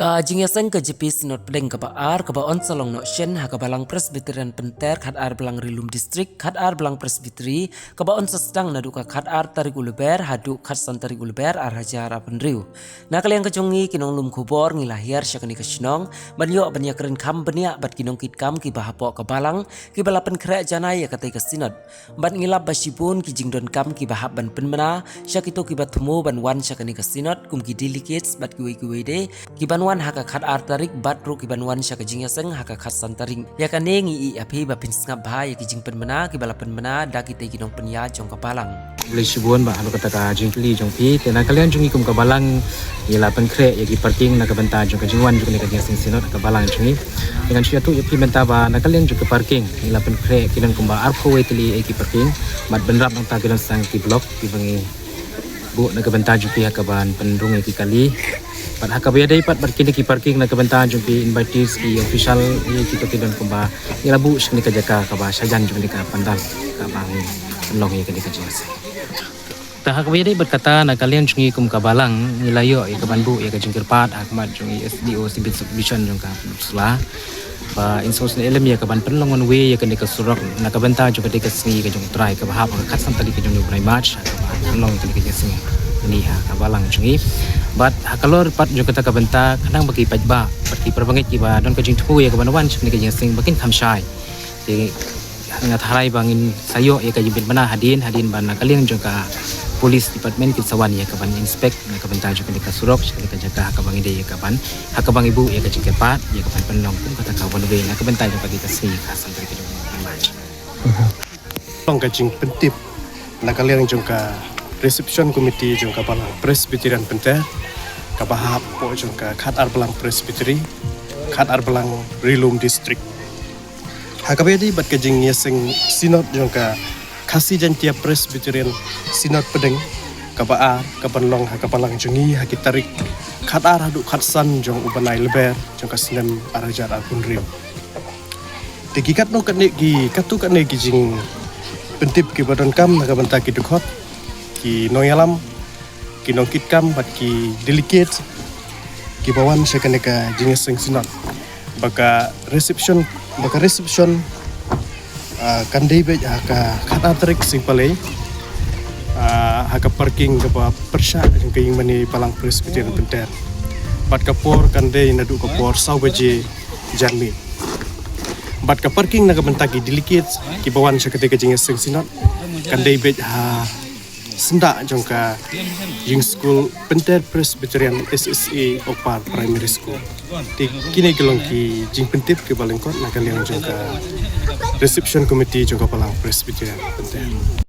Ka jingya sang ka jipis not pedeng ka baar ka ba on salong no shen ha ka balang presbyterian penter khat ar balang rilum district khat ar balang presbyteri ka ba on sastang na duka khat ar tarik uluber hadu khat san tarik uluber ar hajar apan riu na kaliang ka jongi kinong lum kubor ngi lahir syakani ka shinong banyo banyak keren kam bania bat kinong kit kam ki bahapo ka balang ki balapan kre janai ya katai ka sinod bat ngilap basibun ki jingdon kam ki bahap ban penmena syakito ki batmu ban wan syakani ka sinod kum ki delegates bat ki wei de ki ban haka khat artarik batru ki banwan syaka jingya seng haka khat santaring ya kanengi i api bapin sngap bha ya ki jing penmena ki balapan mena da ki te kinong penya jong kapalang boleh sibun bah anu kata ka jingkli jong pi tena kalian jungi kum kabalang ila penkre ya ki parking na kabenta jong ka jingwan jong ka jing sing sinot kabalang jungi dengan sia tu ya pi menta ba na kalian jong ka parking ila penkre kilan kum ba arko wetli e ki parking mat benrap nang ta kilan sang ki blok ki bangi bu na kabenta jong pi hakaban pendung e ki kali pat hakabaya dai pat berkini ki parking na kabenta jumpi invitees ki official ni kita kidan kumba ilabu sini ka jaka ka ba sajan jumpi ka pandal ka bang long ye ka jasa ta hakabaya dai berkata na kalian jungi kum ka balang nilayo ye ka banbu ye ka jingkir pat akmat jungi SDO sibit subdivision jung ka sula pa insos na elem ye ka ban penlongon we ye ka surak na kabenta jumpi ka sini ka jung try ka bahap ka khatsam tadi ka jung brai match ka ba long tadi ka jasa ni ha kabalang jungi bat hakalor pat jo kata kabenta kadang bagi pajba perti perbangit kiba don ka jing thu ya kabanawan sini ka jing sing bakin khamshai te ngat harai bangin sayo ya ka jimbin bana hadin bana kaliang jo ka polis department ki sawan ya kaban inspect na kabenta jo ka surok sini ka jaga hakabang ide ya kaban hakabang ibu ya ka jing kepat ya kaban penong pun kata kawan we na kabenta jo ka dikasih kasan dari kedua match long ka jing pentip na kaliang jo ka reception committee jong ka balang presbyterian penter ka bahap po jong ka khat ar balang presbyteri khat ar balang rilum district hakabedi bat ka jing yeseng sinod jong ka khasi jantia presbyterian sinod pedeng ka baar ka banlong ha ka balang jongi ha kitarik khat ar hadu khat san jong ubanai leber jong ka sinen arajar alpun rim tikikat no kan gi katu kan gi jing pentip ki badan kam na ka banta ki dukhot ki noyalam ki nongkit kam bat ki delicate ki bawan sekaneka jinges sing sinot baka reception kan dei be ka khata trik sing pale haka parking ka ba persha jing ka mani palang presbyterian penter bat ka por kan dei nadu ka por sau baje janmi bat ka parking na ka bentaki delicate ki bawan sekaneka jinges sing sinot kan dei be sendak jongka jing school penter presbyterian SSA Opar primary school ti kini gelong ki jing pentip ke balengkot na kalian jongka reception committee jongka palang presbyterian penter